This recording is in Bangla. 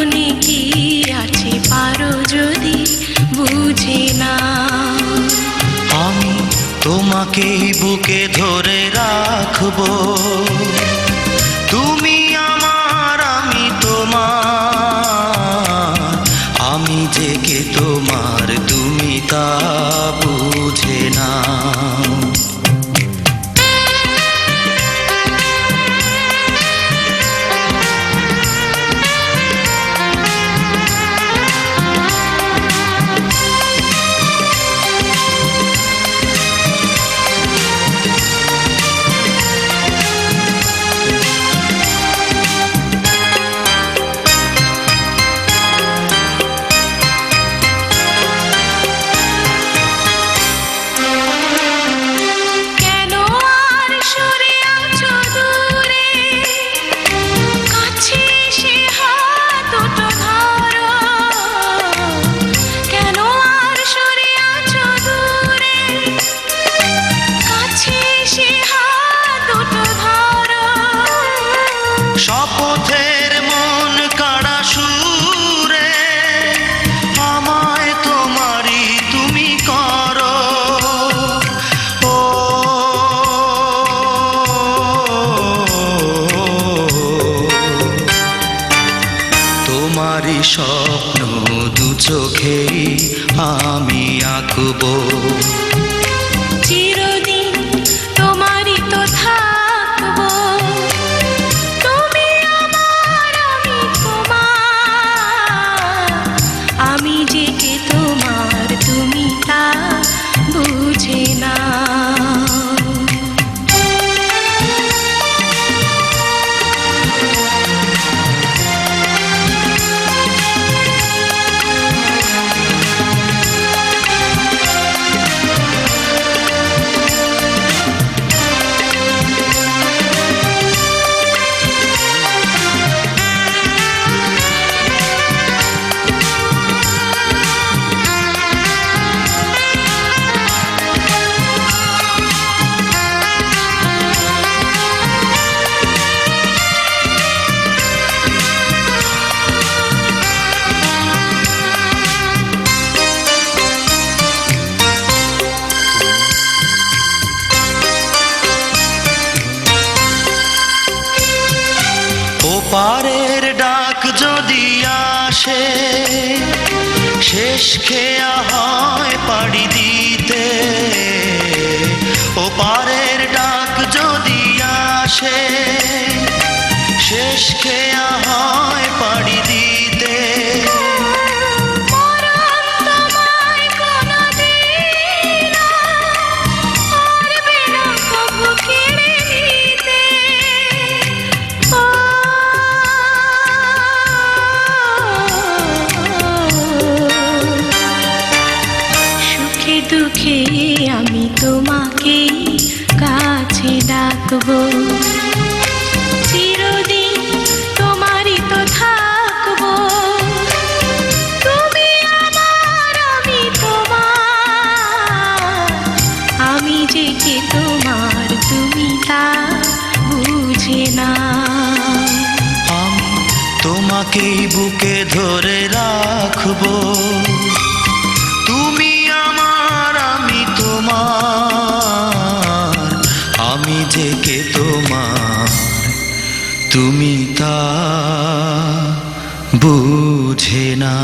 মনে কি আছে পারো যদি বুঝে না। আমি তোমাকে বুকে ধরে রাখবো, তুমি আমার আমি তোমার, আমি যে কে তোমার তুমি তা বুঝে না। শপথের মন কাড়া সুরে আমায় তোমারই তুমি করো, ও তোমারই স্বপ্ন দু চোখেই আমি আঁকবো। চিরদিন তোমারই তো থাকবো, তুমি আমার আমি তোমার, আমি যে কে তোমার তুমি তা বুঝে না। ওপারের ডাক যদি আসে শেষ খেয়া হয় পাড়ি দিতে, ওপারের ডাক যদি আসে শেষ খেয়া হয় পাড়ি দিতে। দুঃখে আমি তোমাকে কাছে ডাকবো, চিরদিন তোমারই তো থাকবো, তুমি আমার আমি তোমার, আমি যে কে তোমার তুমি তা বুঝে না। আমি তোমাকেই বুকে ধরে রাখবো, তুমি আমার আমি তোমার, আমি যে কে তোমার তুমি তা বুঝে না।